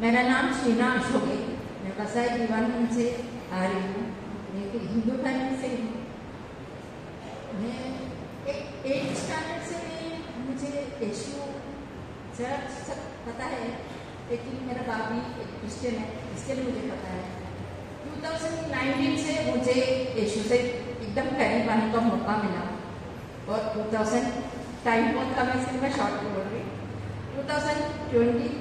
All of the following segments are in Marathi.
मेरा नाम शीना अशोक है। मैं कसाई दीवानगंज से आ रही हूँ। मैं एक हिंदू फैमिली से हूँ। मैं एक 8th स्टैंडर्ड से मुझे यीशु चर्च सब पता है, लेकिन मेरा बाप भी एक क्रिश्चियन है, इसके लिए मुझे पता है। 2019 से मुझे यीशु से एकदम करीब आने का मौका मिला और 2000 टाइम बहुत कम है इसलिए मैं शॉर्ट में बोल रही हूँ। 2022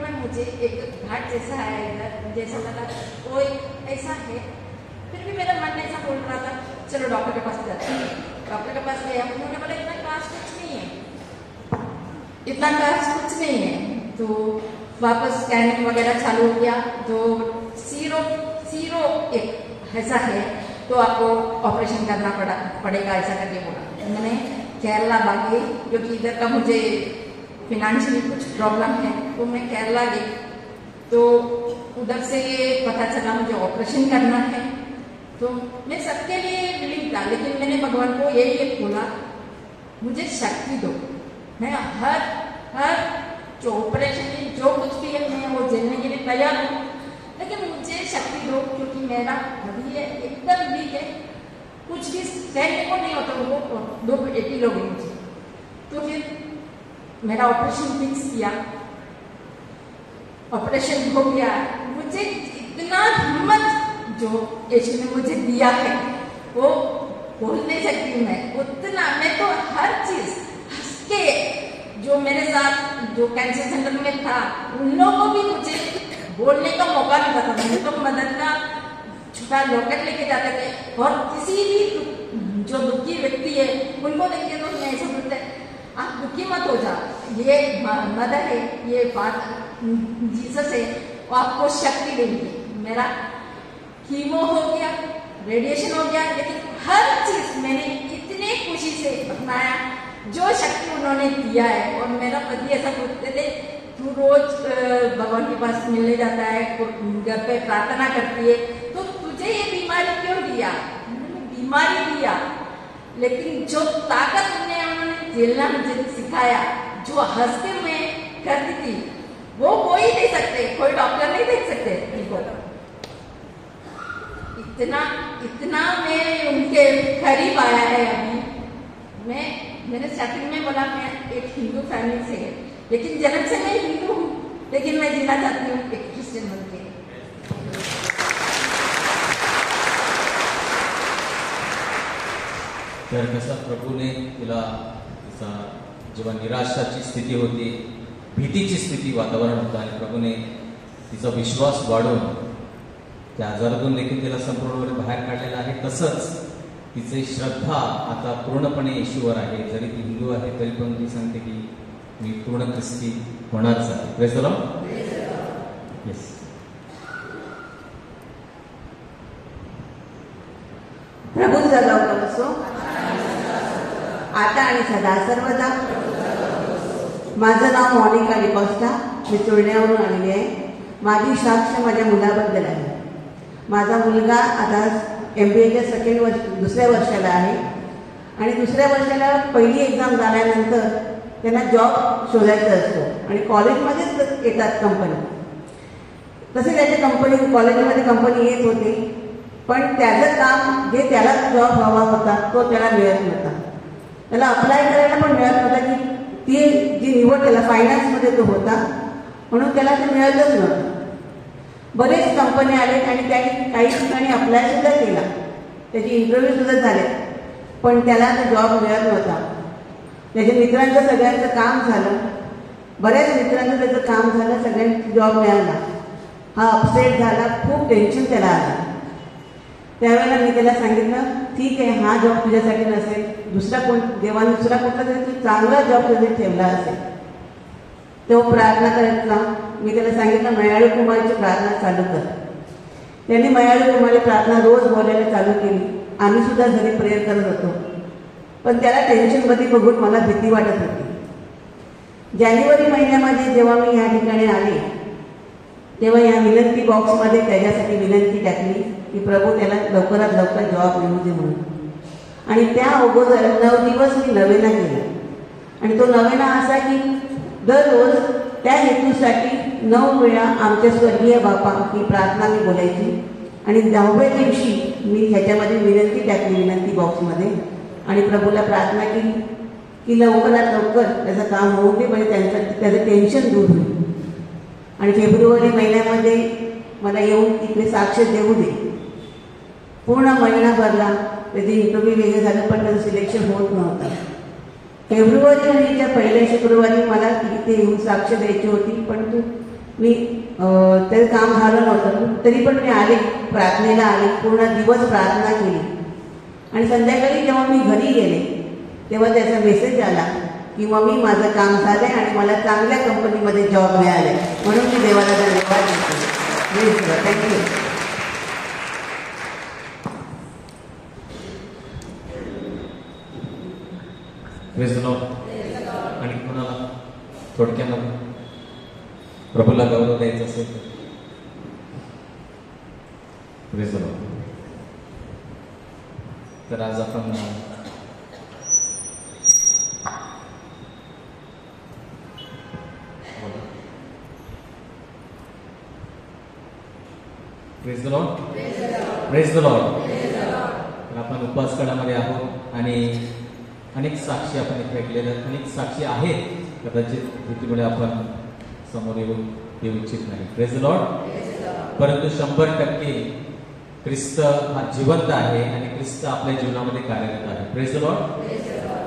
में मुझे एक घाट जैसा है, इधर मुझे ऐसा लगा कोई ऐसा है। फिर भी मेरा मन ऐसा बोल रहा था चलो डॉक्टर के पास जाते हैं। डॉक्टर के पास गया, उन्होंने बोला इतना कास्ट कुछ नहीं है, इतना कास्ट कुछ नहीं है। तो वापस स्कैनिंग वगैरह चालू हो गया तो सीरो एक ऐसा है तो आपको ऑपरेशन करना पड़ेगा ऐसा करके बोला। मैंने केरला भागी क्योंकि इधर का मुझे फिनेंशियली कुछ प्रॉब्लम है, तो मैं केरला गई। तो उधर से पता चला मुझे ऑपरेशन करना है। तो मैं सबके लिए बिलीव था, लेकिन मैंने भगवान को यही बोला मुझे शक्ति दो। मैं हर जो ऑपरेशन जो कुछ भी है मैं वो झेलने के लिए तैयार हूँ, लेकिन मुझे शक्ति दो क्योंकि मेरा अभी एकदम वीक है, कुछ भी सहने को नहीं होता। उनको 280 लोग हैं मुझे। तो फिर मेरा ऑपरेशन फिक्स किया, ऑपरेशन हो गया। मुझे इतना हिम्मत जो यीशु ने मुझे दिया है वो बोल नहीं सकती मैं। उतना मैं तो हर चीज हंस के, जो मेरे साथ जो कैंसर सेंटर में था उन लोगों को भी मुझे बोलने का मौका नहीं था। मैंने तो मदद का छोटा लॉकेट लेके जाते थे और किसी भी जो दुखी व्यक्ति है उनको देखते तो मैं ऐसा बोलते आप दुखी मत हो जाओ, ये मदर है, ये बात जीसस है, वो आपको शक्ति देंगे। मेरा कीमो हो गया, रेडिएशन हो गया, लेकिन हर चीज मैंने इतने खुशी से अपनाया जो शक्ति उन्होंने दिया है। और मेरा पति ऐसा बोलते थे तू रोज भगवान के पास मिलने जाता है, घर पे प्रार्थना करती है, तो तुझे ये बीमारी क्यों दिया? बीमारी दिया, लेकिन जो ताकत उन्होंने झेलना मुझे सिखाया, जो हंस के मैं करती थी वो कोई दे सकते, कोई डॉक्टर नहीं देख सकते इनको। इतना मैं उनके करीब आया है। अभी मैंने स्टार्टिंग में बोला मैं एक हिंदू फैमिली से है, लेकिन जन्म से मैं हिंदू हूँ, लेकिन मैं जीना चाहती हूँ एक क्रिश्चियन बन के। तर कसं प्रभूने तिला तिचा जेव्हा निराशाची स्थिती होती, भीतीची स्थिती वातावरण होतं आणि प्रभूने तिचा विश्वास वाढवून त्या आजारातून देखील तिला संपूर्णपणे बाहेर काढलेला आहे। तसंच तिचे श्रद्धा आता पूर्णपणे येशूवर आहे। जरी ती हिंदू आहे तरी पण ती सांगते की मी पूर्ण ख्रिस्ती होणारच आहे। Praise the lord. येस, प्रभूचा लवकर असो आता आणि सदा सर्वदा। माझं नाव मोनिका डिकॉस्टा, मी चोरण्यावरून आलेली आहे। माझी साक्ष माझ्या मुलाबद्दल आहे। माझा मुलगा आता MBAच्या दुसऱ्या वर्षाला आहे आणि दुसऱ्या वर्षाला पहिली एक्झाम झाल्यानंतर त्यांना जॉब शोधायचा असतो आणि कॉलेजमध्येच येतात कंपनी। तसे त्याच्या कॉलेजमध्ये कंपनी येत होती, पण त्याचं काम जे त्याला जॉब हवा होता तो त्याला मिळत नव्हता। त्याला अप्लाय करायला पण मिळत नव्हता की ती जी निवड त्याला फायनान्समध्ये तो होता म्हणून त्याला ते मिळतच नव्हतं। बरेच कंपनी आले आणि त्याने काही ठिकाणी अप्लाय सुद्धा केला, त्याची इंटरव्ह्यू सुद्धा झाले, पण त्याला तो जॉब मिळत नव्हता। त्याच्या मित्रांचं सगळ्यांचं काम झालं, बऱ्याच मित्रांचं त्याचं काम झालं, सगळ्यांना जॉब मिळाला। हा अपसेट झाला, खूप टेन्शन त्याला आलं। त्यावेळेला मी त्याला सांगितलं ठीक आहे, हा जॉब तुझ्यासाठी नसेल, देवाने दुसरा कुठला तरी तू चांगला जॉब तुझ्यासाठी ठेवला असेल। तो प्रार्थना करायचा। मी त्याला सांगितलं मयाळू कुमारीची प्रार्थना चालू कर। त्यांनी मयाळू कुमारी प्रार्थना रोज बोलायला चालू केली। आम्ही सुद्धा घरी प्रेयर करत होतो, पण त्याला टेन्शनमध्ये बघून मला भीती वाटत होती। जानेवारी महिन्यामध्ये जेव्हा मी या ठिकाणी आले तेव्हा या विनंती बॉक्समध्ये त्याच्यासाठी विनंती टाकली की प्रभू त्याला लवकरात लवकर जॉब मिळू दे म्हणून। आणि त्या अगोदर 9 दिवस मी नवेना केला आणि तो नवेना असा की दररोज त्या हेतूसाठी 9 वेळा आमच्या स्वर्गीय बापा ही प्रार्थना मी बोलायची. आणि 10व्या दिवशी मी ह्याच्यामध्ये विनंती टाकली विनंती बॉक्समध्ये आणि प्रभूला प्रार्थना केली की लवकरात लवकर त्याचं काम होऊ दे, म्हणजे त्याचं टेन्शन दूर होईल. आणि फेब्रुवारी महिन्यामध्ये मला येऊन तिकडे साक्ष देऊ दे. पूर्ण महिना भरला, त्याचे इंटरव्ह्यू वगैरे झालं, पण त्याचं सिलेक्शन होत नव्हतं. फेब्रुवारी महिन्याच्या पहिल्या शुक्रवारी मला तिथे येऊन साक्ष द्यायची होती, परंतु मी त्याचं काम झालं नव्हतं. तरी पण मी आले, प्रार्थनेला आले, पूर्ण दिवस प्रार्थना केली. आणि संध्याकाळी जेव्हा मी घरी गेले तेव्हा त्याचा मेसेज आला की मम्मी माझं काम झालंय आणि मला चांगल्या कंपनीमध्ये जॉब मिळाले. म्हणून मी देवाला धन्यवाद देतो. थँक्यू. आणि कोणाला थोडक्यामध्ये प्रभूला गौरव द्यायचा असेल तर प्रेज द लॉर्ड. तर आज आपण praise the Lord. Praise the Lord. तर आपण उपवास काळामध्ये आहोत आणि अनेक साक्षी आपण इथे ऐकलेल्या, अनेक साक्षी आहेत. कदाचित भीतीमुळे आपण समोर येऊ इच्छित नाही. Praise the Lord. परंतु 100% ख्रिस्त हा जिवंत आहे आणि ख्रिस्त आपल्या जीवनामध्ये कार्यरत आहे. Praise the Lord.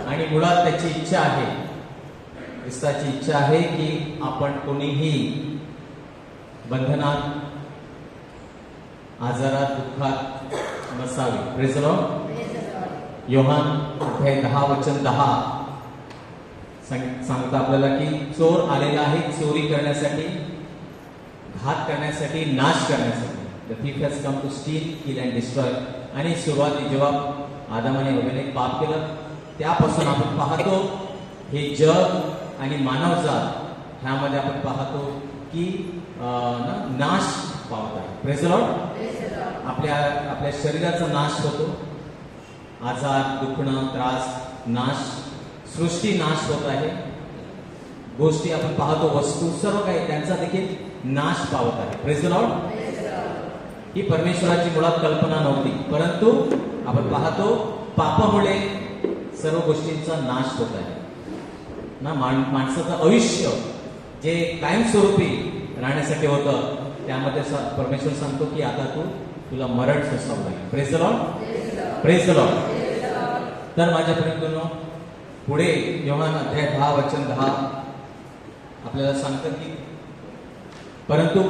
आणि मुळात त्याची इच्छा आहे, ख्रिस्ताची इच्छा आहे की आपण कोणीही बंधनात, आजारात, दुःखात नसावे. Praise the Lord. योहान अध्याय 10:10 सांगता आपल्याला की चोर आलेला आहे चोरी करण्यासाठी, घात करण्यासाठी, नाश करण्यासाठी. The thief has come to steal, kill and destroy. आणि सुरुवाती जेव्हा आदामाने हव्वेने पाप केलं त्यापासून आपण पाहतो हे जग आणि मानवजात ह्यामध्ये आपण पाहतो की नाश पावत आहे. Praise the Lord. आपल्या शरीराचा नाश होतो, आजार, दुखणं, त्रास, नाश, सृष्टी नाश होत आहे. गोष्टी आपण पाहतो, वस्तू, सर्व काही त्यांचा देखील नाश पावत आहे. Praise the Lord. ही परमेश्वराची मुळात कल्पना नव्हती, परंतु आपण पाहतो पापामुळे सर्व गोष्टींचा नाश होत आहे ना. माणसाचं आयुष्य जे कायमस्वरूपी राहण्यासाठी होतं त्यामध्ये परमेश्वर सांगतो की आता तुला मरण सोसावं लागेल. Praise the Lord. Praise the Lord. तर माझ्या प्रियजनो, पुढे योहान अध्याय 10:10 आपल्याला सांगतात की परंतु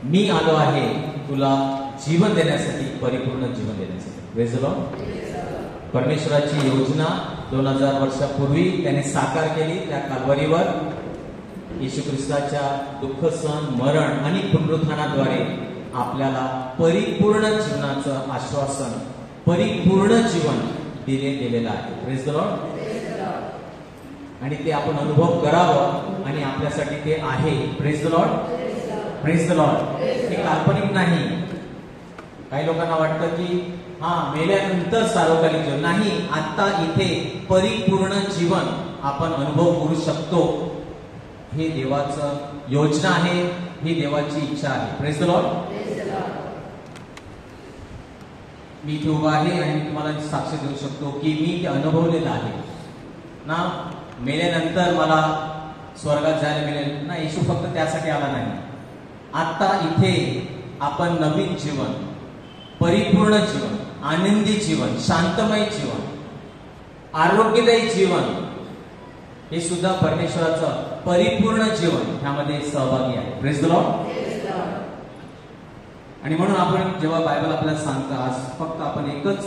मी आलो आहे तुला जीवन देण्यासाठी, परिपूर्ण जीवन देण्यासाठी. Praise the lord. परमेश्वराची योजना 2000 वर्षापूर्वी त्याने साकार केली. त्या काल्वरीवर येशू ख्रिस्ताच्या दुःख, सहन, मरण आणि पुनरुत्थानाद्वारे आपल्याला परिपूर्ण जीवनाचं आश्वासन, परिपूर्ण जीवन दिले गेलेलं आहे. Praise the Lord. आणि ते आपण अनुभव करावं आणि आपल्यासाठी ते आहे. Praise the Lord. Praise the Lord. हे काल्पनिक नाही. काही लोकांना वाटतं की मेल्यानंतर सार्वकालिक जीवन नाही, आता इथे परिपूर्ण जीवन आपण अनुभव करू शकतो. हे देवाचं योजना आहे, ही देवाची इच्छा आहे. Praise the Lord. मी इथे उभा आहे आणि तुम्हाला साक्ष देऊ शकतो की मी ते अनुभवलेलं आहे ना. मेल्यानंतर मला स्वर्गात जायला मिळेल ना. येशू फक्त त्यासाठी आला नाही. आता इथे आपण नवीन जीवन, परिपूर्ण जीवन, आनंदी जीवन, शांतमय जीवन, आरोग्यदायी जीवन, हे सुद्धा परमेश्वराचं परिपूर्ण जीवन ह्यामध्ये सहभागी आहे. Praise the Lord. आणि म्हणून आपण जेव्हा बायबल आपल्याला सांगतं, आज फक्त आपण एकच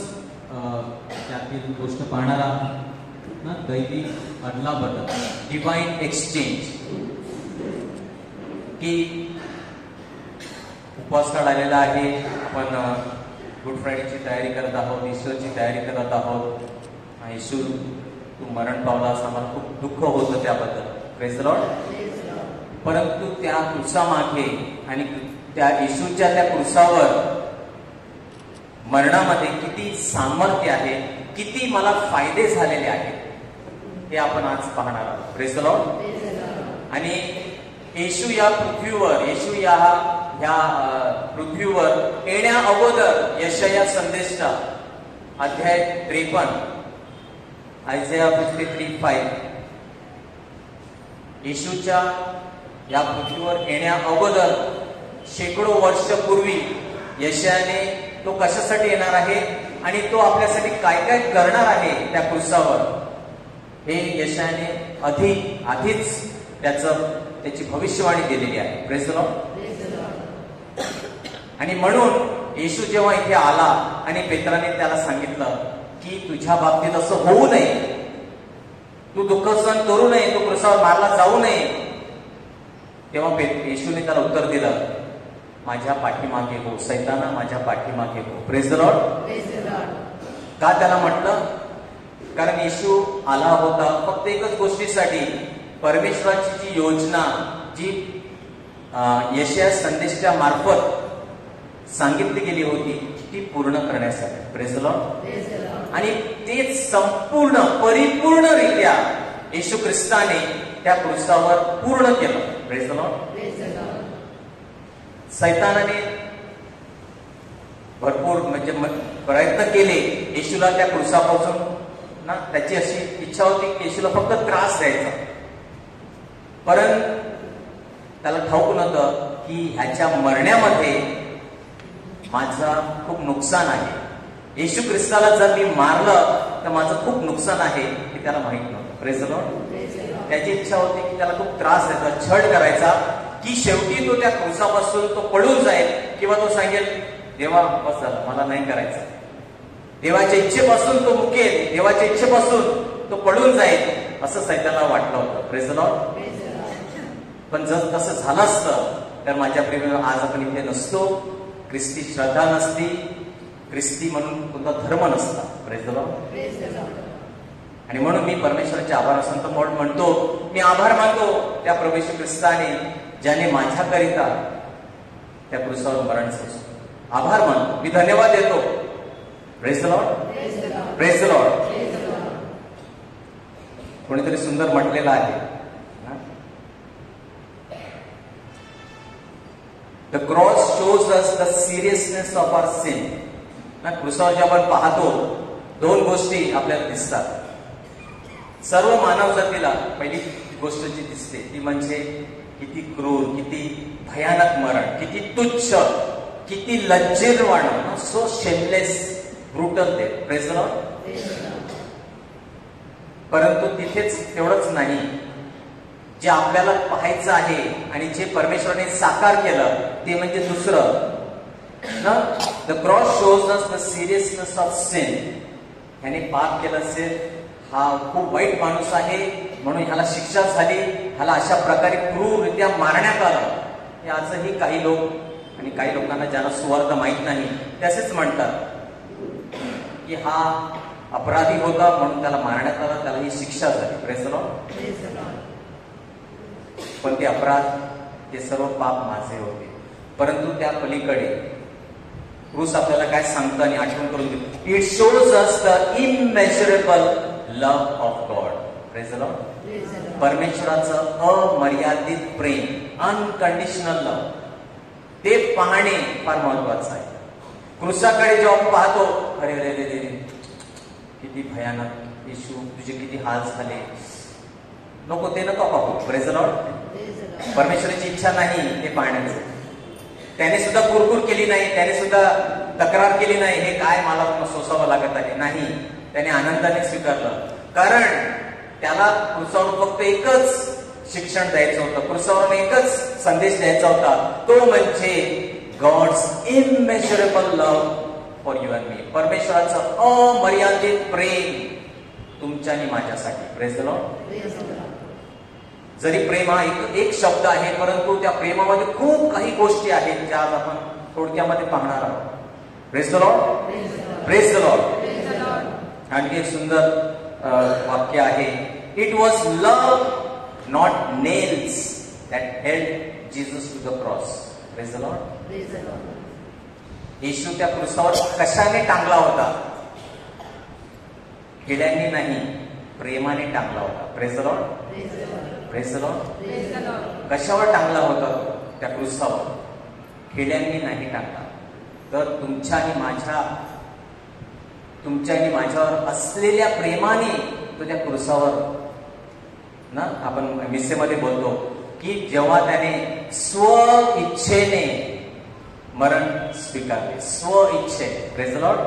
त्यातील गोष्ट पाहणार आहोत ना, दैवी अदलाबदल, डिवाइन एक्सचेंज. की उपवास काळ आलेला आहे, आपण गुड फ्रायडेची तयारी करत आहोत, ईस्टरची तयारी करत आहोत. येशू तू मरण पावलास, आम्हाला खूप दुःख होतं त्याबद्दल. Praise the Lord. परंतु त्या क्रूसामागे आणि त्या येशूच्या त्या क्रूसावर मरणामध्ये किती सामर्थ्य आहे, किती मला फायदे झालेले आहेत. हे आपण आज पाहणार आहोत. Praise the Lord. आणि येशू या पृथ्वीवर येण्या अगोदर यशाया संदेष्टा अध्याय 53 आयझाया 53:5 येशूच्या या पृथ्वीवर येण्या अगोदर शेकडो वर्षपूर्वी यशायाने तो कशासाठी येणार आहे आणि तो आपल्यासाठी काय काय करणार आहे त्या क्रूसावर, हे यशायाने आधीच त्याची भविष्यवाणी केलेली आहे. Praise the Lord. आणि म्हणून येशू जेव्हा इथे आला आणि पेत्राने त्याला सांगितलं की तुझ्या बाबतीत असं होऊ नये, तू दुःख सहन करू नये, तू क्रूसावर मारला जाऊ नये, तेव्हा येशूने त्याला उत्तर दिलं, माझ्या पाठीमागे हो सैताना, माझ्या पाठीमागे हो. Praise the Lord. का त्याला म्हटलं? कारण येशू आला होता फक्त एकच गोष्टीसाठी, परमेश्वराची जी योजना जी यशाया संदेशाच्या मार्फत सांगितली गेली होती ती पूर्ण करण्यासाठी. Praise the Lord. आणि ते संपूर्ण परिपूर्णरित्या येशू ख्रिस्ताने त्या क्रूसावर पूर्ण केलं. Praise the Lord. सैतानाने भरपूर म्हणजे प्रयत्न केले येशूला त्या क्रूसापासून ना, त्याची अशी इच्छा होती की येशूला फक्त त्रास द्यायचा, परंतु त्याला ठाऊक नव्हतं की ह्याच्या मरण्यामध्ये माझं खूप नुकसान आहे. येशू ख्रिस्ताला जर मी मारलं तर माझं खूप नुकसान आहे हे त्याला माहित नव्हतं. Praise the Lord. त्याची इच्छा होती की त्याला खूप त्रास द्यायचा, छळ करायचा, की शेवटी तो त्या क्रूसापासून तो पळून जाईल किंवा तो सांगेल देवा बस झालं, मला नाही करायचं. देवाच्या इच्छेपासून तो मुकेल, देवाच्या इच्छेपासून तो पळून जाईल असं सैतानाला वाटलं होतं. Praise the Lord. पण जर तसं झालं असतं तर माझ्या प्रेमी आज आपण इथे नसतो, ख्रिस्ती श्रद्धा नसती, ख्रिस्ती म्हणून कोणता धर्म नसता. Praise the Lord. आणि म्हणून मी परमेश्वराचे आभार संत म्हणतो, मी आभार मानतो त्या प्रभू येशू ख्रिस्ताने ज्याने माझ्याकरिता त्या क्रूसावर मरण सोसलं. आभार मानतो, मी धन्यवाद देतो. Praise the Lord. Praise the lord. कोणीतरी सुंदर म्हटलेलं आहे, the cross shows us the seriousness of our sin. क्रूसावर जे आपण पाहतो दोन गोष्टी आपल्याला दिसतात. सर्व मानव जातीला पहिली गोष्ट जी दिसते ती म्हणजे किती क्रूर, किती भयानक मरण, किती तुच्छ, किती लज्जिरवाण, सो शेमलेस, ब्रुटल ते. Praise the Lord. परंतु तिथेच तेवढंच नाही, जे आपल्याला पाहायचं आहे आणि जे परमेश्वराने साकार केलं ते म्हणजे दुसरं ना. The cross shows us the seriousness of sin. ह्याने पाप केलं असेल, हा खूप वाईट माणूस आहे म्हणून ह्याला शिक्षा झाली, ह्याला अशा प्रकारे क्रूररित्या मारण्यात आलं. हे आजही काही लोक आणि काही लोकांना ज्यांना सुवार्थ माहित नाही ते असेच म्हणतात की हा अपराधी होता म्हणून त्याला मारण्यात आलं, त्याला ही शिक्षा झाली. Praise the Lord. पण ते अपराध, ते सर्व पाप माझे होते. परंतु त्या पलीकडे क्रूस आपल्याला काय सांगतं आणि आठवण करून देतो. It shows us the immeasurable love of God. Praise the lord. परमेश्वराचं अमर्यादित प्रेम, अनकंडिशनल लव्ह, ते पाहणे फार महत्वाचं आहे. क्रूसाकडे जेव्हा पाहतो, अरे अरे अरे किती भयानक, येशू तुझे किती हाल झाले, नको ते नको पाहू. Praise the lord. परमेश्वराची इच्छा नाही ते पाहण्याचं. त्याने सुद्धा कुरकुर केली नाही, त्याने सुद्धा तक्रार केली नाही, हे काय मला सोसावं लागत आहे. नाही, त्याने आनंदाने स्वीकारलं. कारण त्याला क्रूसावर फक्त एकच शिक्षण द्यायचं होतं, क्रूसावर एकच संदेश द्यायचा होता, तो म्हणजे God's immeasurable love for you and me. परमेश्वराचं अमर्यादित प्रेम तुमच्या आणि माझ्यासाठी. Praise the lord. जरी प्रेम हा एक शब्द आहे, परंतु त्या प्रेमामध्ये खूप काही गोष्टी आहेत ज्या आज आपण थोडक्यामध्ये पाहणार आहोत. Praise the Lord. Praise the lord. आणखी एक सुंदर वाक्य आहे, it was love not nails that held Jesus to the cross. Praise the lord. Yeshu त्या क्रूसावर कशाने टांगला होता? हिड्यांनी नाही, प्रेमाने टांगला होता. Praise the Lord. Praise the Lord. कशावर टांगला होता? त्या क्रूसावर. खेड्यांनी नाही टांगला, तर तुमच्या आणि माझ्यावर असलेल्या प्रेमाने तो त्या क्रूसावर ना, आपण मिसेमध्ये बोलतो की जेव्हा त्याने स्व इच्छेने मरण स्वीकारले, स्व इच्छे. Praise the Lord.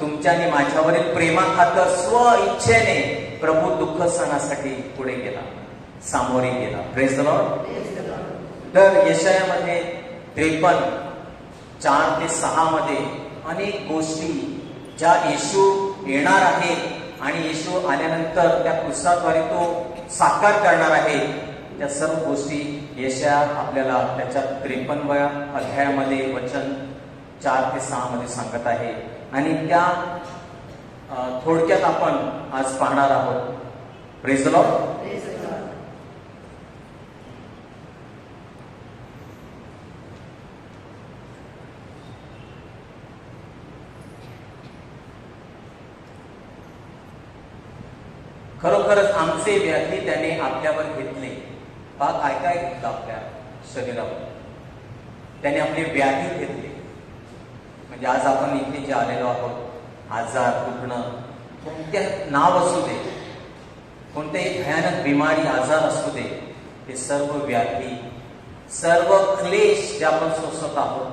तुमच्या आणि माझ्यावरील प्रेमाखातर स्व इच्छेने प्रभू दुःख सहनासाठी पुढे गेला, सामोरे गेला. Praise the Lord. तर यशायामध्ये 53:4-6 मध्ये अनेक गोष्टी ज्या येशू येणार आहे आणि येशू आल्यानंतर त्या क्रूसाद्वारे तो साकार करणार आहे, त्या सर्व गोष्टी यशाया आपल्याला त्याच्या 53व्या अध्यायामध्ये वचन 4-6 मध्ये सांगत आहे. आणि त्या थोडक्यात आपण आज पाहणार आहोत. Praise the Lord. खरोखरच आमचे व्याधी त्याने आपल्यावर घेतले. काय काय घेतलं आपल्या शरीरावर? त्याने आपले व्याधी घेतले. म्हणजे आज आपण इथे जे आलेलो आहोत, आजार, दुखणं, कोणत्या नाव असू दे, कोणत्याही भयानक बिमारी, आजार असू दे, ते सर्व व्याधी, सर्व क्लेश जे आपण सोसत आहोत,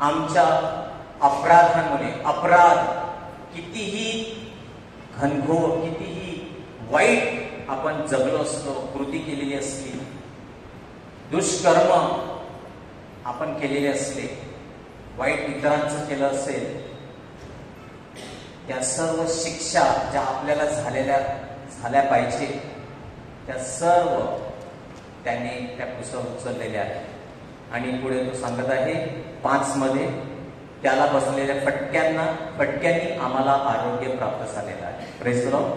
आमच्या अपराधांमुळे, अपराध कितीही घनघोर, कितीही वाईट आपण जगलो असलो, कृती केलेली असली, दुष्कर्म आपण केलेले असले, वाईट इतरांचं केलं असेल, त्या सर्व शिक्षा ज्या आपल्याला झाल्या पाहिजे, त्या सर्व त्याने त्या क्रूसावर उचललेल्या आहेत. आणि पुढे तो सांगत आहे 5 मध्ये, त्याला बसलेल्या फटक्यांनी आम्हाला आरोग्य प्राप्त झालेलं आहे. Praise the Lord.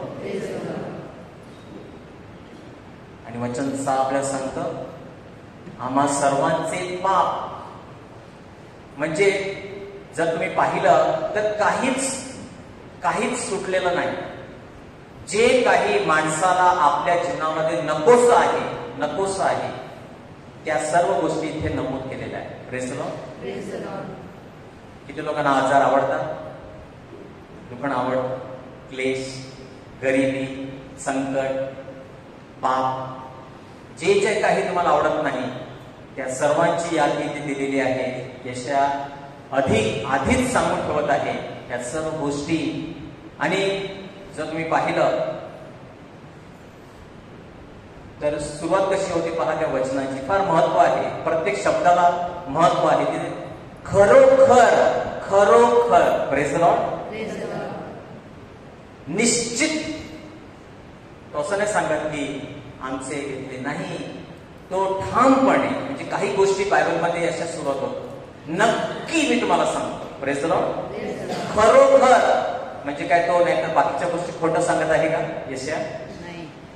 आणि वचन 6 आपल्याला सांगतं, आम्हा सर्वांचे पाप. म्हणजे जर तुम्ही पाहिलं तर काहीच सुटलेलं नाही. जे काही माणसाला आपल्या जीवनामध्ये नकोस आहे, त्या सर्व गोष्टी इथे नमूद केलेल्या आहेत. Praise the Lord. किती लोकांना आजार आवडतात, दुखणं आवडतं, क्लेश, गरिबी, संकट, पाप, जे काही तुम्हाला आवडत नाही, त्या सर्वांची यादी इथे दिलेली आहे. यशा आधीच सांगून ठेवत आहे या सर्व गोष्टी. आणि जर तुम्ही पाहिलं तर सुरुवात कशी होती पहा त्या वचनाची. फार महत्व आहे, प्रत्येक शब्दाला महत्व आहे. तिथे खरोखर. Praise the Lord. निश्चित. तो असं नाही सांगत की आमचे घेतले नाही, तो ठामपणे. म्हणजे काही गोष्टी बायबलमध्ये अशा सुरुवात होतात, नक्की मी तुम्हाला सांगतो. Praise the Lord. खरोखर म्हणजे काय, तो नाही तर बाकीच्या गोष्टी खोटं सांगत आहे का यशया?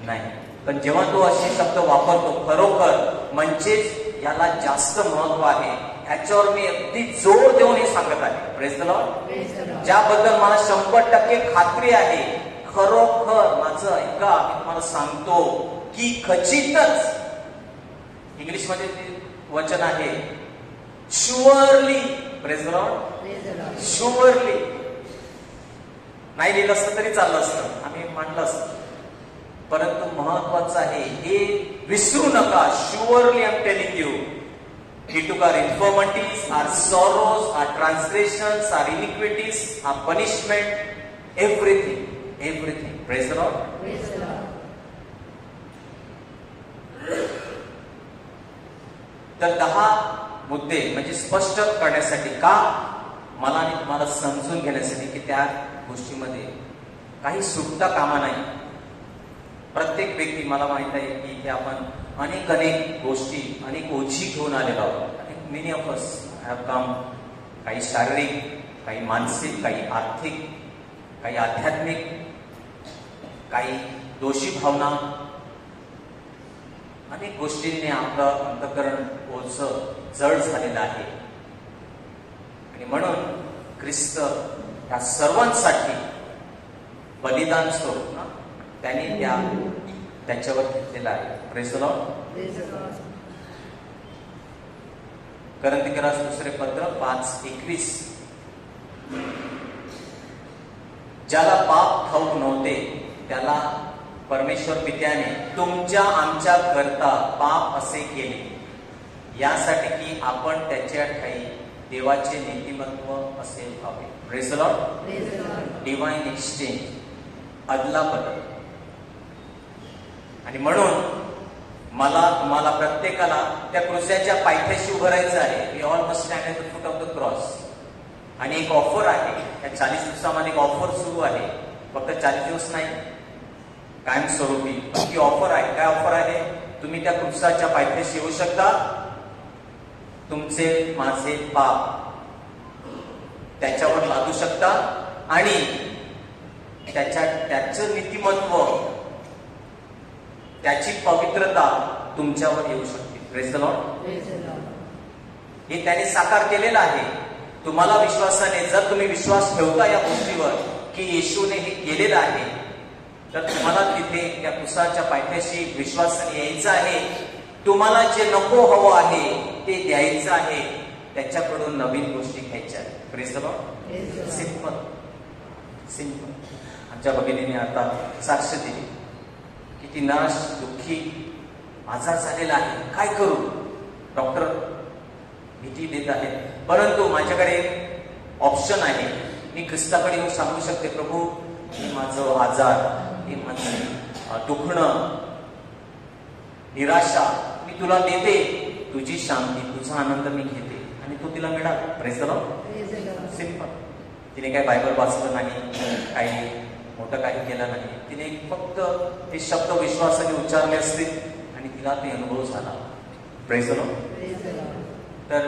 नाही. पण जेव्हा तो असे शब्द वापरतो, खरोखर, म्हणजेच याला जास्त महत्व आहे, ह्याच्यावर मी अगदी जोर देऊन हे सांगत आहे. Praise the Lord. ज्याबद्दल मला 100% खात्री आहे, खरोखर माझं ऐका, मी तुम्हाला सांगतो की खचितच. इंग्लिशमध्ये वचन आहे surely. Praise the Lord. Surely. नाही लिहिलं असतं तरी चाललं असतं, आम्ही मांडलं असतं, परंतु महत्वाचं आहे हे विसरू नका. Surely I am telling you, He took our infirmities, our sorrows, our transgressions, our iniquities, our punishment, everything. Praise the Lord. Praise the Lord. तर 10 मुद्दे म्हणजे स्पष्ट करण्यासाठी, का मला आणि तुम्हाला समजून घेण्यासाठी की त्या गोष्टीमध्ये काही सुटता कामा नाही. प्रत्येक व्यक्ती, मला माहित आहे की इथे आपण अनेक गोष्टी, अनेक ओझी घेऊन आलेलो आहोत. Many of us have come. काही शारीरिक, काही मानसिक, काही आर्थिक, काही आध्यात्मिक, काही दोषी भावना, अनेक गोष्टींनी आपलं अंतःकरण ओझ जड झालेलं आहे. आणि म्हणून ख्रिस्त या सर्वांसाठी बलिदान स्वरूप, त्यांनी त्याच्यावर घेतलेला आहे. Praise the Lord. कोरिन्थियरास दुसरे पत्र 5:21. ज्याला पाप ठाऊक नव्हते त्याला परमेश्वर पित्याने तुमच्या आमच्या करता पाप असे केले, यासाठी की आपण त्याच्या ठाई देवाचे नीतिमत्व असे व्हावे. Praise the Lord. Divine exchange, अदला बदल. आणि म्हणून मला तुम्हाला प्रत्येकाला त्या क्रुसाच्या पायथ्याशी उभं राहायचं आहे. We all must stand at the foot of the cross. आणि एक ऑफर आहे, या 40 दिवसामध्ये एक ऑफर सुरू आहे. फक्त 40 दिवस नाही, कायमस्वरूपी ती ऑफर आहे. काय ऑफर आहे? तुम्ही त्या क्रुसाच्या पायथ्याशी येऊ शकता. तुमचे माझे पाप त्याच्यावर लादू शकता आणि त्याचं नीतिमत्व, त्याची पवित्रता तुमच्यावर येऊ शकते. Praise the Lord. हे त्याने साकार केलेलं आहे. तुम्हाला विश्वासाने, जर तुम्ही विश्वास ठेवता या गोष्टीवर की येशूने हे केलेलं आहे, तर तुम्हाला तिथे त्या क्रुसाच्या पायथ्याशी विश्वासाने यायचं आहे. तुम्हाला जे नको हवं आहे ते द्यायचं आहे. त्याच्याकडून नवीन गोष्टी घ्यायच्या आहेत. Praise the Lord. Simple simple. आमच्या भगिनीने आता साक्ष दिली की ती नाश, दुःखी, आजार झालेला आहे. काय करू? डॉक्टर भीती देत आहेत, परंतु माझ्याकडे ऑप्शन आहे. मी ख्रिस्ताकडे येऊन सांगू शकते, प्रभू हे माझं आजार, हे माझं दुखणं, निराशा मी तुला देते. तुझी शांती, तुझा आनंद मी घेते आणि तू तिला मिळाला. Praise the Lord. सिंपल. तिने काही बायबल वाचलं नाही, काही मोठं काही केलं नाही. तिने फक्त ते शब्द विश्वासाने उच्चारले असतील आणि तिला ते अनुभव झाला. Praise the Lord. तर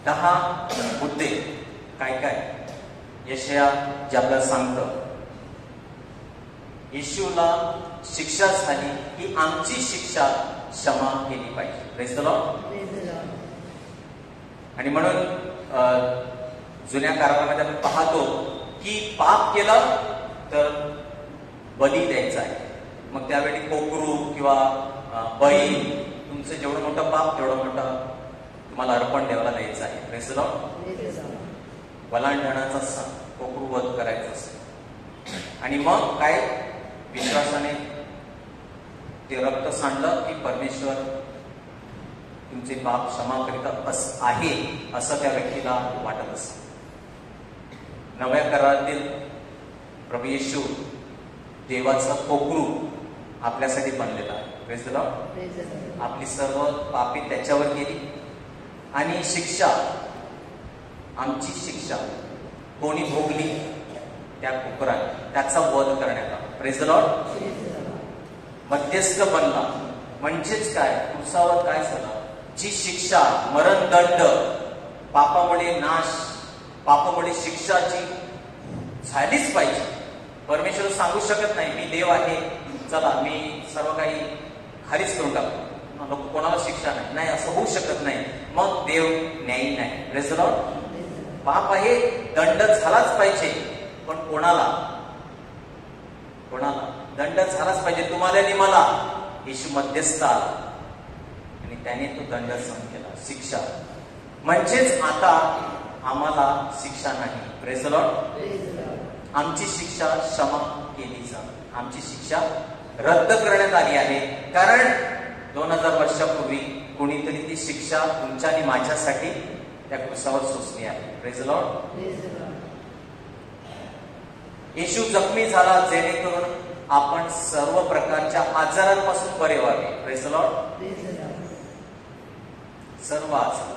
10 मुद्दे काय काय यशया जे आपल्याला सांगतं, येशूला शिक्षा झाली की आमची शिक्षा क्षमा केली पाहिजे. Praise the Lord. आणि म्हणून जुन्या करारामध्ये आपण पाहतो की पाप केलं तर बली द्यायचा आहे. मग त्यावेळी कोकरू किंवा बैल, तुमचं जेवढं मोठं पाप तेवढं मोठं तुम्हाला अर्पण देवाला द्यायचं आहे. Praise the Lord. वलांडणाचा सण, कोकरू वध करायचं असतं. आणि मग काय, विश्वासाने ते रक्त सांडलं की परमेश्वर तुमचे पाप क्षमा करीत आहे असं त्या व्यक्तीला वाटत असतं. नव्या करारातील प्रभू येशू देवाचा कोकरू आपल्यासाठी बनलेला आहे. Praise the Lord. आपली सर्व पापी त्याच्यावर गेली आणि शिक्षा, आमची शिक्षा कोणी भोगली? त्या कोकराने, त्याचा वध करण्यात आला. Praise the Lord. मध्यस्थ बनला म्हणजेच काय, क्रुसावर काय झालं? जी शिक्षा, मरणदंड, पापामुळे नाश, पापामुळे शिक्षा जी झालीच पाहिजे. परमेश्वर सांगू शकत नाही मी देव आहे, चला मी सर्व काही खालीच करून टाकतो, कोणाला शिक्षा नाही, असं होऊ शकत नाही. मग देव न्यायी नाही. Praise the Lord. पाप आहे, दंड झालाच पाहिजे, पण कोणाला? कोणाला दंड झालाच पाहिजे? तुम्हाला आणि मला. येशू मध्यस्थ आला आणि त्याने तो दंड सहन केला, शिक्षा. म्हणजेच आता आम्हाला शिक्षा नाही. Praise the Lord. आमची शिक्षा क्षमा केली जा, आमची शिक्षा रद्द करण्यात आली आहे. कारण 2000 वर्षापूर्वी कोणीतरी ती शिक्षा तुमच्या आणि माझ्यासाठी त्या क्रुसावर सोसली आहे. Praise the lord. येशू जखमी झाला जेणेकरून आपण सर्व प्रकारच्या आजारांपासून बरे व्हावे. Praise the lord. सर्व आजार.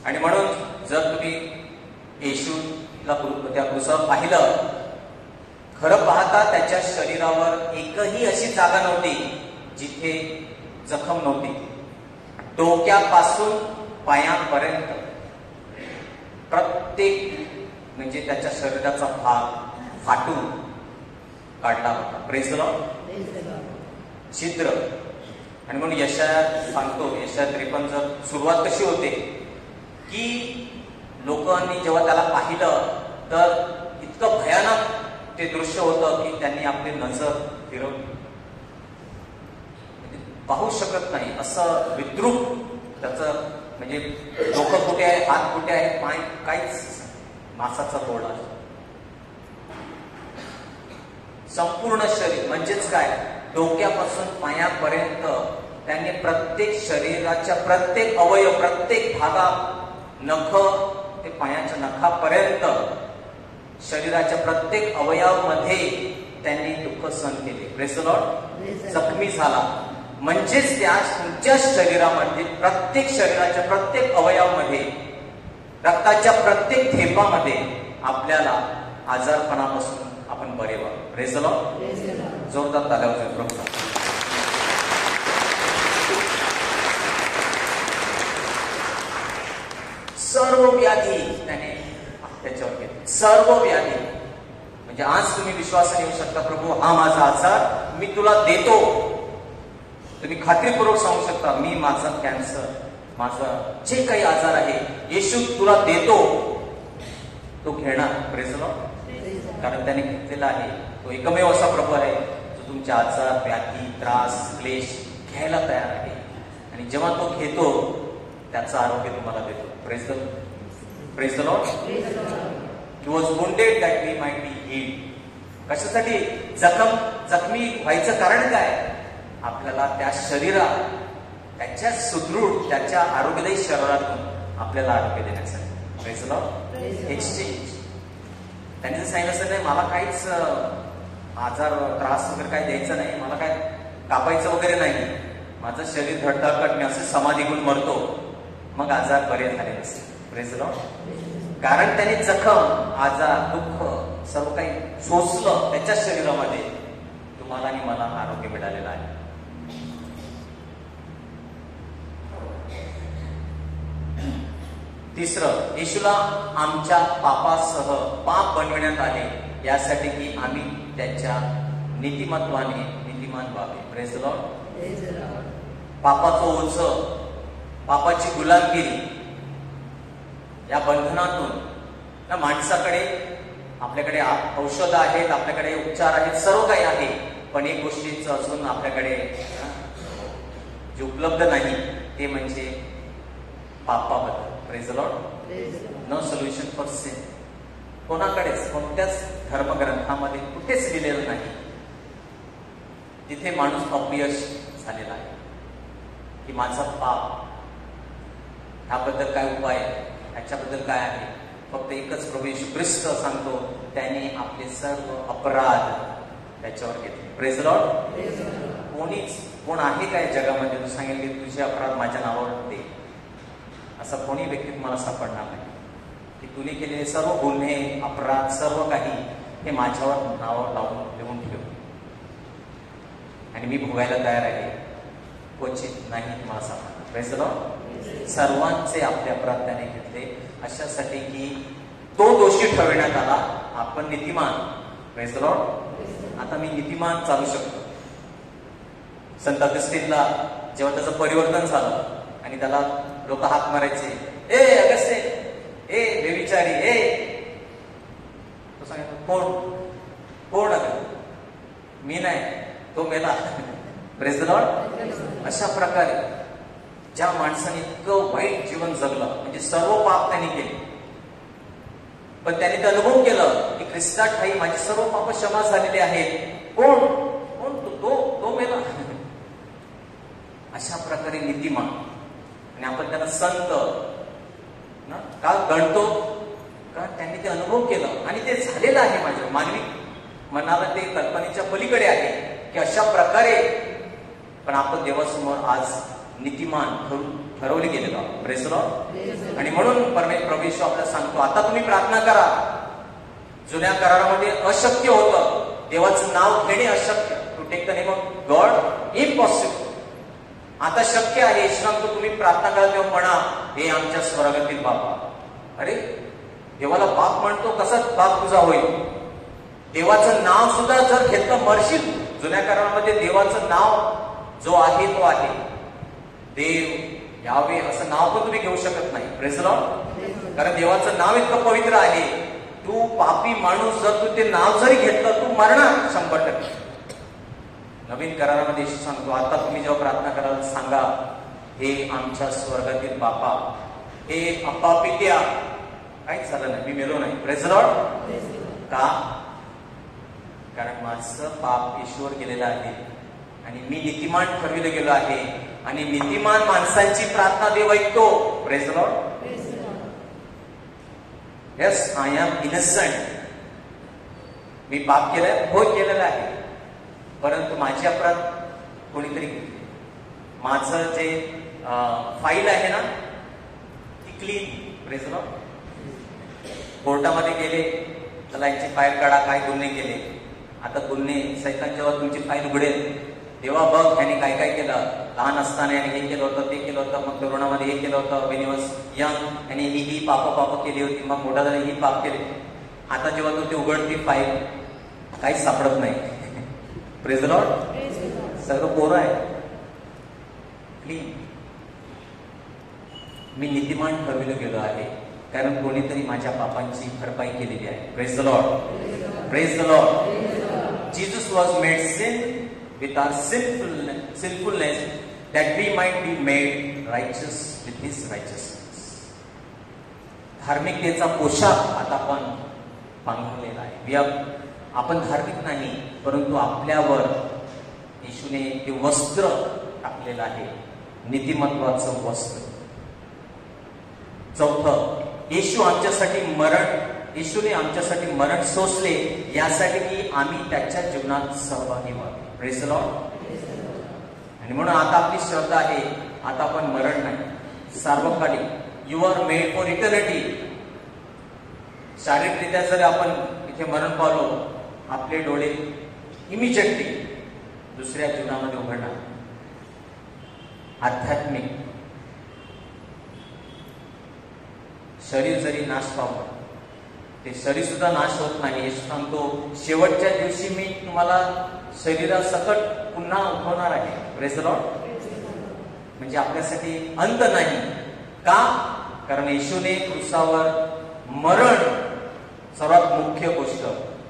आणि म्हणून जर तुम्ही येशूला त्या क्रुसावर पाहिलं, खरं पाहता त्याच्या शरीरावर एकही अशी जागा नव्हती जिथे जखम नव्हती. डोक्यापासून पायापर्यंत प्रत्येक म्हणजे त्याच्या शरीराचा भाग फाटून काढला होता. Praise the Lord. छिद्र. आणि म्हणून यशायात सांगतो, यशायात 53 सुरुवात कशी होते की लोकांनी जेव्हा त्याला पाहिलं तर इतकं भयानक ते दृश्य होतं की त्यांनी आपली नजर फिरवली, पाहू शकत नाही असं विद्रूप त्याचं, म्हणजे डोकं कुठे आहे, हात कुठे आहे, पाय काहीच, मासाचा तोडा, संपूर्ण शरीर म्हणजेच काय, डोक्यापासून पायापर्यंत त्यांनी प्रत्येक शरीराच्या प्रत्येक अवयव, प्रत्येक भागा, नख ते पायाच्या नखापर्यंत शरीराच्या प्रत्येक अवयवामध्ये त्यांनी दुःख सहन केले. Praise the Lord. जखमी झाला म्हणजेच त्या तुमच्या शरीरामध्ये प्रत्येक शरीराच्या प्रत्येक अवयवामध्ये, रक्ताच्या प्रत्येक थेंबामध्ये आपल्याला आजारपणापासून आपण बरे व्हा. Praise the Lord. जोरदार ताल्या वाजवून प्रभूला. सर्व व्याधी त्याने त्याच्यावर घेतली, सर्व व्याधी. म्हणजे आज तुम्ही विश्वासाने येऊ शकता, प्रभू हा माझा आजार मी तुला देतो. तुम्ही खात्रीपूर्वक सांगू शकता, मी माझा कॅन्सर, माझा जे काही आजार आहे येशू तुला देतो, तो घेणार. Praise the Lord. कारण त्याने घेतलेला आहे. तो एकमेव असा प्रभू आहे जो तुमच्या आजार, व्याधी, त्रास, क्लेश घ्यायला तयार आहे. आणि जेव्हा तो घेतो त्याचं आरोग्य तुम्हाला देतो. Praise the Lord. He was wounded that we might be healed. कशासाठी? जखमी व्हायचं कारण काय? आपल्याला त्या शरीरात, त्याच्या सुदृढ, त्याच्या आरोग्यदायी शरीरातून आपल्याला आरोग्य देण्यासाठी. Praise the Lord. एक्सचेंज. त्यांनी जर सांगितलं असं नाही, मला काहीच आजार, त्रास वगैरे काही द्यायचं नाही, मला काय कापायचं वगैरे नाही, माझं शरीर धडधडकट, मी असं समाधी घेऊन मरतो, मग आजार बरे झाले नसते. Praise the Lord. कारण त्याने जखम, आजार, दुःख सर्व काही सोसलं त्याच्या शरीरामध्ये, तुम्हाला आणि मला आरोग्य मिळालेलं आहे. तिसरं, येशूला आमच्या पापासह पाप बनविण्यात आले, यासाठी की आम्ही त्याच्या नीतिमत्वाने नीतिमान व्हावे. Praise the Lord. पापाचं ओझं, पापाची गुलामगिरी, या बंधनातून ना माणसाकडे, आपल्याकडे औषधं आहेत, आपल्याकडे उपचार आहेत, सर्व काही आहे, पण एक गोष्टीचं अजून आपल्याकडे जे उपलब्ध नाही ते म्हणजे पापाबद्दल. Praise the lord. No solution for sin. कोणाकडेच, कोणत्याच धर्मग्रंथामध्ये कुठेच लिहिलेलं नाही तिथे माणूस अपयश झालेला आहे की माझा पाप, ह्याबद्दल काय उपाय, ह्याच्याबद्दल काय आहे. फक्त एकच प्रभू येशू ख्रिस्त सांगतो, त्याने आपले सर्व अपराध त्याच्यावर घेतले. Praise the Lord. कोण आहे काय जगामध्ये तू सांगेल की तुझे अपराध माझ्या नावावर दे, असा कोणी व्यक्ती तुम्हाला सापडणार नाही की तुने केलेले सर्व गुन्हे, अपराध, सर्व काही हे माझ्यावर नावावर लावून लिहून ठेव आणि मी भोगायला तयार आहे. क्वचित नाही तुम्हाला सापडणार. Praise the Lord. सर्वांचे आपले अपराध त्याने घेतले अशासाठी की तो दोषी ठरविण्यात आला, आपण नीतिमान. Praise the Lord. आता मी नीतिमान चालू शकतो. संत अगस्तीनला जेव्हा त्याचं परिवर्तन झालं आणि त्याला लोक हाक मारायचे, ए अगस्तीन, ए बेविचारी, ए, तो सांगितलं कोण मी नाही, तो मेला. Praise the Lord. अशा प्रकारे ज्या माणसाने इतकं वाईट जीवन जगलं, म्हणजे सर्व पाप त्यांनी केले, पण त्याने ते अनुभव केलं की ख्रिस्ता ठाई माझी सर्व पाप क्षमा झालेली आहेत. कोण तो मेला. अशा प्रकारे नीतिमान. आणि आपण त्यांना संत ना का गणतो? कारण त्यांनी ते अनुभव केलं आणि ते झालेलं आहे. माझ्या मानवी मनाला ते कल्पनेच्या पलीकडे आहे की अशा प्रकारे पण आपण देवासमोर आज नीतिमान ठरवले गेलेलो आहोत. Praise the Lord. आणि म्हणून प्रभू येशू आपल्याला सांगतो, आता तुम्ही प्रार्थना करा. जुन्या करारामध्ये अशक्य होतं, देवाचं नाव घेणे अशक्य, to take the name of God impossible. आता शक्य आहे. येशू सांगतो तुम्ही प्रार्थना करा तेव्हा म्हणा, हे आमच्या स्वर्गातील बाबा. अरे देवाला बाप म्हणतो, कसा बाप तुझा होईल? देवाचं नाव सुद्धा जर घेतलं मरशील. जुन्या करारामध्ये देवाचं नाव जो आहे तो आहे, देव यावे असं नाव पण तुम्ही घेऊ शकत नाही. Praise the Lord. कारण देवाचं नाव इतकं पवित्र आहे तू पापी माणूस, जर तू ते नाव जरी घेतलं तू मरणार 100%. नवीन करारामध्ये येशू सांगतो, आता तुम्ही जेव्हा प्रार्थना कराल सांगा, हे आमच्या स्वर्गातील बापा, हे अप्पा पित्या. काहीच झालं नाही, मी मेलो नाही. Praise the Lord. का? कारण माझं पाप येशूवर गेलेलं आहे आणि मी नीतिमान ठरविलं गेलो आहे आणि नीतिमान माणसांची प्रार्थना देव ऐकतो. Praise the lord. Yes, I am innocent. मी पाप केलंय, होय केलेलं आहे, परंतु माझी अपराध कोणीतरी केली. माझं जे फाईल आहे ना ती क्लीन. Praise the Lord. कोर्टामध्ये गेले, चला यांची फाईल काढा, काय गुन्हे केले. आता गुन्हे, सैतान जेव्हा तुमची फाईल उघडेल तेव्हा बघ ह्याने काय काय केलं. लहान असताना याने हे केलं होतं, ते केलं होतं, मग तरुणामध्ये हे केलं होतं, वेन ही वॉज यंग आणि ही पाप केली होती, मग मोठा झाला ही पाप केली. आता जेव्हा तू ते उघडती फाईल काहीच सापडत नाही. Praise the Lord. सगळं कोरं आहे, क्लीन. मी नीतिमान ठरविलं गेलो आहे कारण कोणीतरी माझ्या पापांची भरपाई केलेली आहे. Praise the Lord. Praise the Lord. Jesus was made sin with our sinfulness that we might be made righteous with his righteousness. धार्मिकतेचा पोशाख आता आपण पांघरलेला आहे. आपण धार्मिक नाही, परंतु आपल्यावर येशूने ते वस्त्र टाकलेलं आहे, नीतिमत्वाचं वस्त्र. चौथं, येशूने आमच्यासाठी मरण सोसले यासाठी की आम्ही त्याच्या जीवनात सहभागी व्हावे. Praise the Lord. आणि म्हणून आता आपली श्रद्धा आहे, आता आपण मरण नाही, सार्वकालिक. You are made for eternity. शारीरिकरित्या जर आपण इथे मरण पावलो, आपले डोळे इमिजिएटली दुसऱ्या जीवनामध्ये उघडणार. आध्यात्मिक शरीर जरी नाश पावलं, ते शरीर सुद्धा नाश होत नाही. येशू सांगतो, शेवटच्या दिवशी मी तुम्हाला शरीरासकट पुन्हा उठवणार आहे. Praise the Lord. म्हणजे आपल्यासाठी अंत नाही. का? कारण येशूने क्रूसावर मरण, सर्वात मुख्य गोष्ट,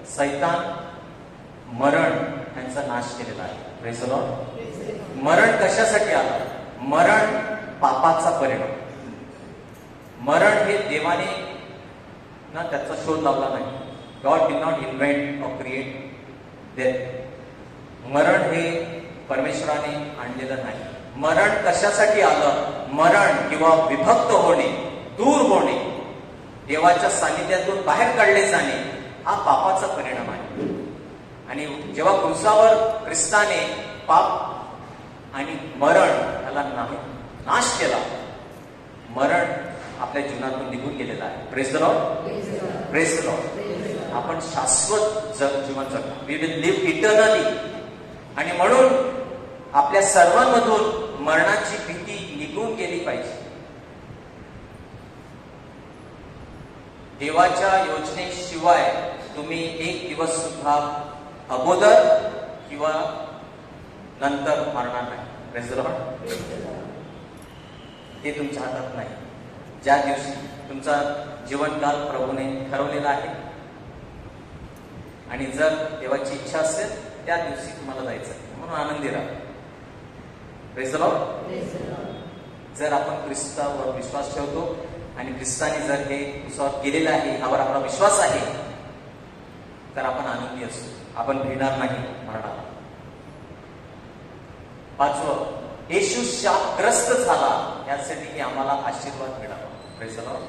सैतान, मरण यांचा नाश केलेला आहे. Praise the Lord. मरण कशासाठी आलं? मरण पापाचा परिणाम. मरण हे देवाने ना त्याचा शोध लावला नाही. God did not invent or create death. मरण हे परमेश्वराने आणलेलं नाही. मरण कशासाठी आलं? मरण किंवा विभक्त होणे, दूर होणे, देवाच्या सानिध्यातून बाहेर काढले जाणे हा पापाचा परिणाम आहे. आणि जेव्हा क्रूसावर ख्रिस्ताने पाप आणि मरण याला नाश केला, मरण आपल्या जीवनातून निघून गेलेला आहे. Praise the Lord. Praise the Lord. आपण शाश्वत जीवन जगतो. We will live eternally. आणि म्हणून आपल्या सर्वांमधून मरणाची भीती निघून गेली पाहिजे. देवाच्या योजनेशिवाय तुम्ही एक दिवस सुद्धा अगोदर किंवा नंतर मरणार नाही. Praise the Lord. ते तुमच्या हातात नाही. ज्या दिवशी तुमचा जीवनकाल प्रभूने ठरवलेला आहे आणि जर देवाची इच्छा असेल त्या दिवशी तुम्हाला जायचं, म्हणून आनंदी राहा. Praise the Lord. जर आपण ख्रिस्तावर विश्वास ठेवतो आणि ख्रिस्ताने जर हे क्रूसावर केलेलं आहे यावर आपला विश्वास आहे, तर आपण आनंदी असतो. आपण भिणार नाही मरणाला. पाचवं, येशू शापग्रस्त झाला यासाठी की आम्हाला आशीर्वाद मिळावा. Praise the lord.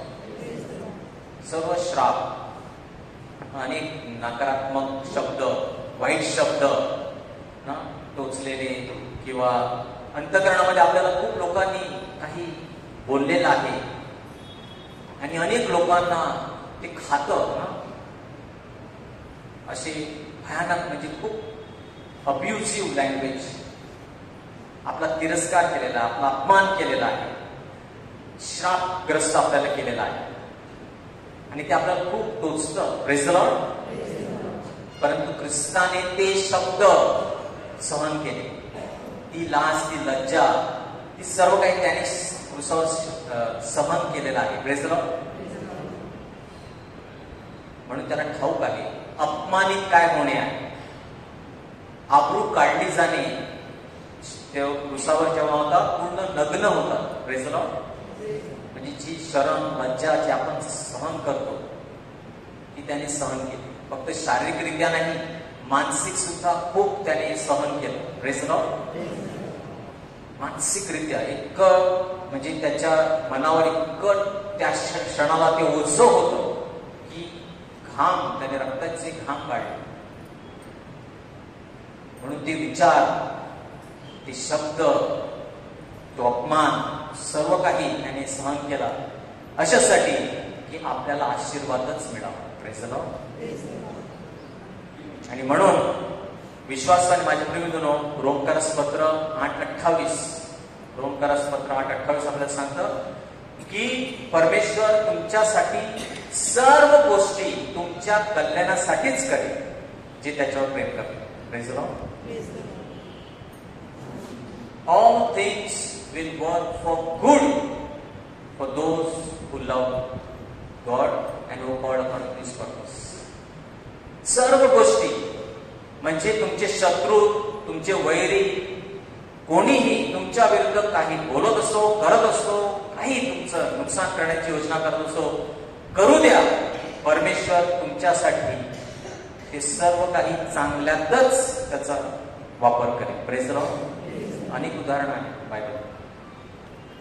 सर्व श्राप, अनेक नकारात्मक शब्द, वाईट शब्द ना टोचलेले किंवा अंतःकरणामध्ये आपल्याला खूप लोकांनी काही बोललेलं आहे आणि अनेक लोकांना ते खातं ना, असे भयानक म्हणजे खूप अब्युसिव्ह लँग्वेज, आपला तिरस्कार केलेला, आपला अपमान केलेला आहे, श्रापग्रस्त आपल्याला केलेला आहे आणि ते आपल्याला खूप टोचतं. Praise the Lord. परंतु ख्रिस्ताने ते शब्द सहन केले, ती लाज, ती लज्जा, ती सर्व काही त्याने क्रूसावर सहन केलेलं आहे. Praise the Lord. म्हणून त्यांना ठाऊक आहे अपमानित काय होणे आहे, आबरू काढली जाणे. क्रुसावर जेव्हा होता पूर्ण नग्न होता. Praise the Lord. म्हणजे जी शरम लज्जा जी आपण सहन करतो ती त्याने सहन केली. फक्त शारीरिकरित्या नाही, मानसिक सुद्धा खूप त्याने सहन केलं. Praise the Lord. मानसिकरित्या इतकं म्हणजे त्याच्या मनावर इतकं त्या क्षणाला ते ओझं होतं की घाम, त्याने रक्ताचे घाम काढले. म्हणून ते विचार, ते शब्द, तो अपमान सर्व काही त्याने सहन केला अशासाठी की आपल्याला आशीर्वादच मिळावा. Praise the Lord. आणि म्हणून विश्वासाने माझ्या प्रियजनो, रोमकारसपत्र 8:28 रोमकारसपत्र 8:28 आपल्याला सांगतं की परमेश्वर तुमच्यासाठी सर्व गोष्टी तुमच्या कल्याणासाठीच करेल जे त्याच्यावर प्रेम करतात. Praise the Lord. All things will work for good for those who love God and who are called according to His purpose. सर्व गोष्टी म्हणजे तुमचे शत्रू, तुमचे वैरी, कोणीही तुमच्या विरुद्ध काही बोलत असो, करत असो, काही तुमचं नुकसान करण्याची योजना करत असो, करू द्या. परमेश्वर तुमच्यासाठी ते सर्व काही चांगल्यातच त्याचा वापर करेल. Praise the Lord. अनेक उदाहरण आहे बायबल,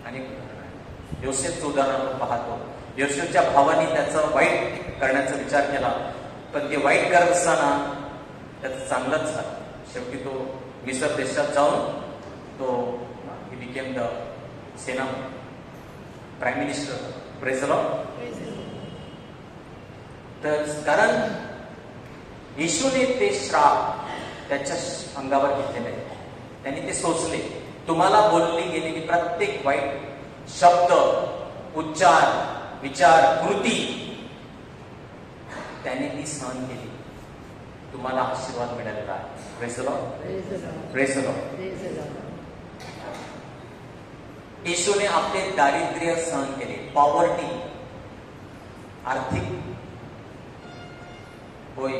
अनेक उदाहरण आहे. योसेफचं उदाहरण आपण पाहतो. योसेफच्या भावाने त्याचं वाईट करण्याचा विचार केला, पण ते वाईट करत असताना त्याचं चांगलंच झालं. शेवटी तो मिसर देशात जाऊन तो he became the Sena prime minister. Praise the Lord. तर कारण येशूने ते श्राप त्याच्या अंगावर घेतलेले आहे. त्यांनी ते सोचले. तुम्हाला बोलली गेलेली प्रत्येक वाईट शब्द, उच्चार, विचार, कृती त्याने ती सहन केली. तुम्हाला आशीर्वाद मिळालेला आहे. Praise the Lord. Praise the lord. येशूने आपले दारिद्र्य सहन केले. पॉवर्टी, आर्थिक, होय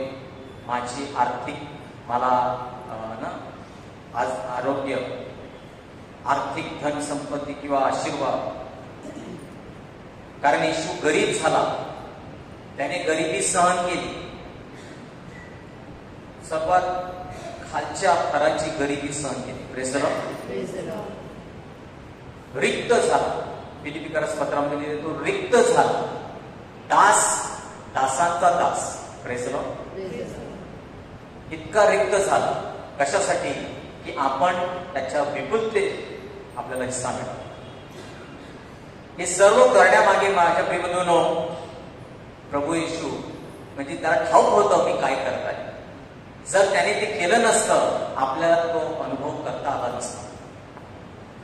माझी आर्थिक, मला ना आज आरोग्य, आर्थिक धन संपत्ती किंवा आशीर्वाद. कारण येशू गरीब झाला, त्याने गरिबी सहन केली. सर्वात खालच्या थराची गरिबी सहन केली. Praise the lord. रिक्त झाला. फिलिपिकरस पत्रामध्ये तो रिक्त झाला. दास, दासांचा दास. Praise the lord. इतका रिक्त झाला. कशासाठी? की आपण त्याच्या विपुलतेत आपल्याला हिस्सा मिळाला. हे सर्व करण्यामागे माझ्या प्रियबंधूंनो प्रभू येशू म्हणजे त्याला ठाऊक होतं मी काय करत आहे. जर त्याने ते केलं नसतं आपल्याला तो अनुभव करता आला नसता.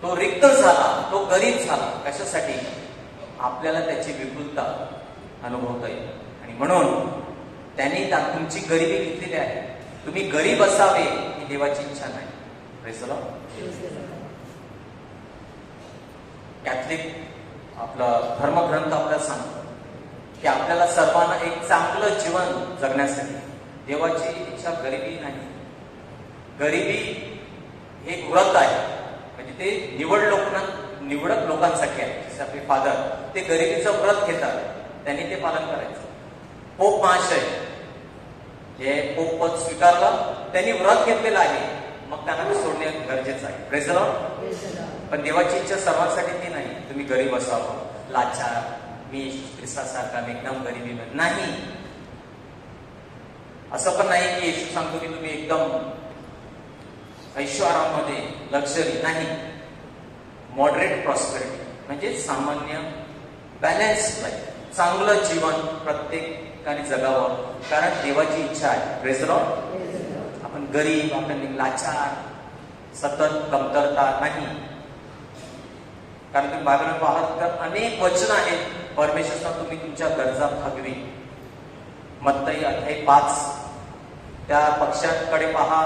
तो रिक्त झाला, तो गरीब झाला. कशासाठी? आपल्याला त्याची विपुलता अनुभवता येईल. आणि म्हणून त्यांनी तुमची गरिबी घेतलेली आहे. तुम्ही गरीब असावे ही देवाची इच्छा नाही. Praise the Lord. कॅथलिक आपला धर्मग्रंथ आपल्याला सांगतो की आपल्याला सर्वांना एक चांगलं जीवन जगण्यासाठी देवाची इच्छा गरिबी नाही. गरिबी हे व्रत आहे. म्हणजे ते निवडक लोकांसाठी आहे. जसे आपले फादर ते गरिबीचं व्रत घेतात, त्यांनी ते पालन करायचं. पोप महाशय हे पोप पद स्वीकारलं, त्यांनी व्रत घेतलेलं आहे, मग त्यांना ते सोडणे गरजेचं आहे. Praise the Lord. पण देवाची इच्छा सर्वांसाठी ती नाही तुम्ही गरीब असावं, लाचार, मी ख्रिस्तासारखा एकदम गरिबी नाही. असं पण नाही की येशू सांगतो की तुम्ही एकदम ऐश्वर्यामध्ये लक्झरी नाही. मॉडरेट प्रॉस्पेरिटी म्हणजे सामान्य बॅलन्स लाईफ, चांगलं जीवन प्रत्येकाने जगावं. कारण देवाची इच्छा आहे. Praise the Lord. आपण गरीब, आपण लाचार, सतत कमतरता नाही. कारण तुम्ही बायबल पाहत तर अनेक वचन आहेत. परमेश्वर तुम्ही तुमच्या गरजा भागवी. मत्तई 5 त्या पक्ष्यांकडे पहा,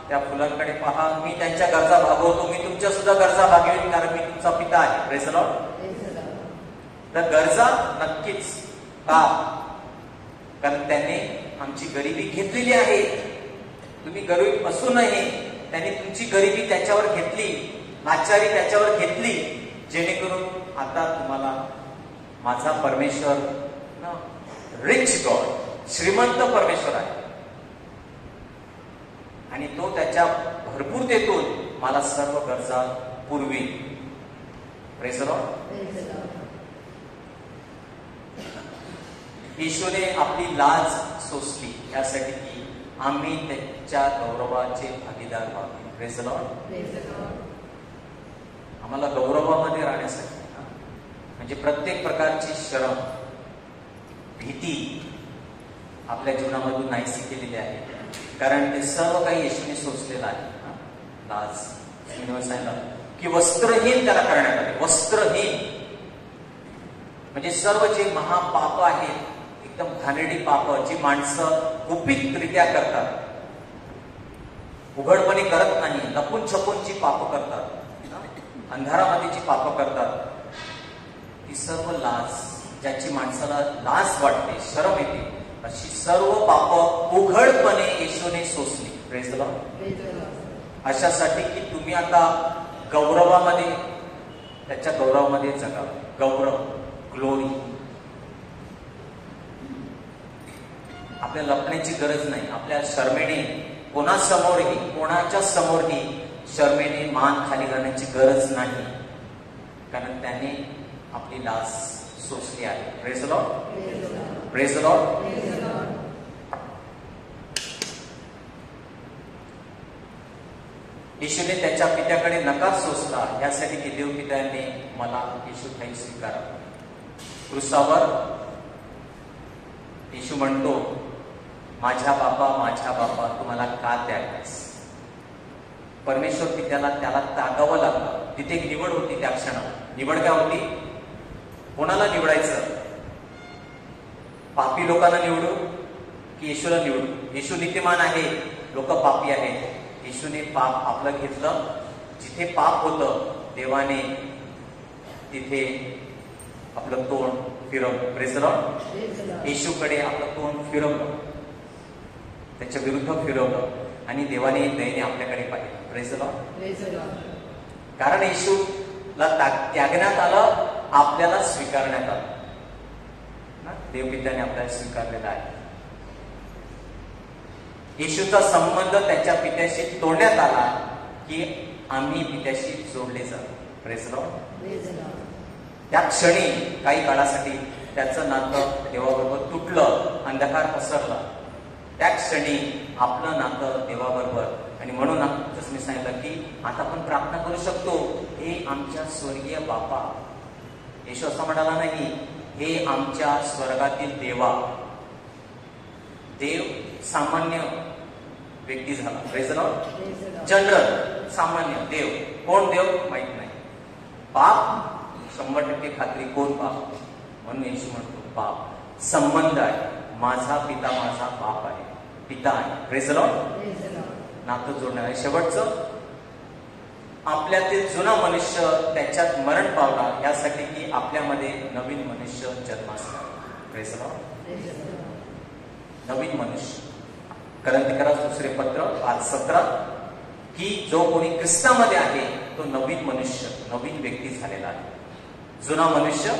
त्या फुलांकडे पहा, मी त्यांच्या गरजा भागवतो, मी तुमच्या सुद्धा गरजा भागवेन कारण मी तुमचा पिता आहे. Praise the Lord. तर गरजा नक्कीच का कारण त्याने आमची गरिबी घेतलेली आहे. तुम्ही गरीब असूनही त्यांनी तुमची गरिबी त्याच्यावर घेतली, लाचारी त्याच्यावर घेतली, जेणेकरून आता तुम्हाला माझा परमेश्वर रिच गॉड, श्रीमंत परमेश्वर आहे आणि तो त्याच्या भरपूरतेतून मला सर्व गरजा पुरवी. Praise the lord. येशूने आपली लाज सोसली यासाठी की आम्ही त्याच्या गौरवाचे भागीदार व्हावे. Praise the Lord. आम्हाला गौरवामध्ये राहण्यासाठी म्हणजे प्रत्येक प्रकारची शरम, भीती आपल्या जीवनामधून नाहीशी केलेली आहे, कारण ते सर्व काही येशूने सोसलेलं आहे. लाज सांगितलं की वस्त्रहीन त्याला करण्यात आले. वस्त्रहीन म्हणजे सर्व जे महापाप आहेत, एकदम घाणेरडी पाप जी माणसं गुपितरित्या करतात, उघडपणे करत नाही, लपून छपून जी पाप करतात, अंधारामध्ये जी पाप करतात, ती सर्व लाज, ज्याची माणसाला लाज वाटते, शरम येते, अशी सर्व पाप उघडपणे येशूने सोसली. Praise the Lord. अशासाठी की तुम्ही आता गौरवामध्ये, त्याच्या गौरवामध्ये जगा. गौरव, ग्लोरी. आपल्या लपण्याची गरज नाही. आपल्या शर्मेने कोणासमोरही, कोणाच्या समोरही शर्मेने मान खाली करण्याची गरज नाही, कारण त्याने आपली लाज सोसली आहे. Praise the Lord. Praise the lord. येशूने त्याच्या पित्याकडे नकार सोसला यासाठी की देव पित्याने मला येशू ठाई स्वीकारा. क्रूसावर येशू म्हणतो, माझ्या बापा तू मला का त्यागलास. परमेश्वर पित्याला त्याला त्यागावं लागलं. तिथे एक निवड होती. त्या क्षणात निवड काय होती? कोणाला निवडायचं? पापी लोकांना निवडू की येशूला निवडू? येशू नीतिमान आहे, लोक पापी आहेत. येशूने पाप आपलं घेतलं. जिथे पाप होतं देवाने तिथे आपलं तोंड फिरवलं. Praise the Lord. येशूकडे आपलं तोंड फिरवलं, त्याच्या विरुद्ध फिरवलं आणि देवाने दयेने आपल्याकडे पाहिलं. Praise the Lord. कारण येशूला त्यागण्यात आलं, आपल्याला स्वीकारण्यात आलं. देवपित्याने आपल्याला स्वीकारलेला आहे. येशूचा संबंध त्याच्या पित्याशी तोडण्यात आला की आम्ही पित्याशी जोडले जातो. Praise the Lord. त्या क्षणी काही काळासाठी त्याचं नातं देवाबरोबर तुटलं, अंधकार पसरला. त्या क्षणी आपलं नातं देवाबरोबर, आणि म्हणून जसं मी सांगितलं की आता आपण प्रार्थना करू शकतो, हे आमच्या स्वर्गीय बापा. येशू असं म्हणाला नाही, हे आमच्या स्वर्गातील देवा. देव सामान्य व्यक्ती झाला. Praise the Lord. जनरल, सामान्य देव. कोण देव माहित नाही. बाप 100% खात्री, कोण बाप? म्हणून येशू म्हणतो बाप. संबंध आहे, माझा पिता माझा बाप आहे, पिता आहे. Praise the Lord. नातं जोडणार आहे. शेवटचं, आपल्यातील जुना मनुष्य त्याच्यात मरण पावला यासाठी की आपल्यामध्ये नवीन मनुष्य जन्मास आला. Praise the Lord. नवीन मनुष्य. करंथीकरास दुसरे पत्र 5:17 की जो कोणी ख्रिस्तामध्ये आहे तो नवीन मनुष्य, नवीन व्यक्ती झालेला आहे. जुना मनुष्य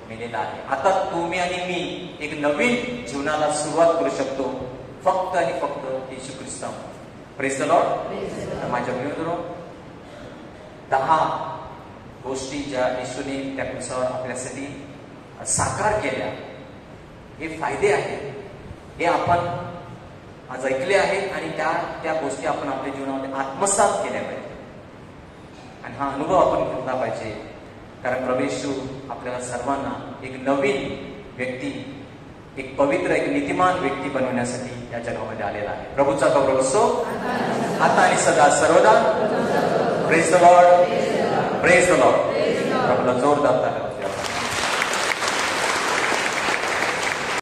मेलेला आहे. आता तुम्ही आणि मी एक नवीन जीवनाला सुरुवात करू शकतो, फक्त आणि फक्त येशू ख्रिस्तामध्ये. Praise the lord. माझ्या मित्रांनो, 10 गोष्टी ज्या येशूने त्या क्रूसावर आपल्यासाठी साकार केल्या, हे फायदे आहेत. हे आपण आज ऐकले आहेत आणि त्या गोष्टी आपण आपल्या जीवनामध्ये आत्मसात केल्या पाहिजे आणि हा अनुभव आपण घेतला पाहिजे. कारण प्रभू येशू आपल्याला सर्वांना एक नवीन व्यक्ती, एक पवित्र, एक नीतिमान व्यक्ती बनवण्यासाठी या जगामध्ये आलेला आहे. प्रभूचा गौरव असो आता आणि सदा सर्वदा. Praise the Lord. Praise the lord. प्रभूला जोरदार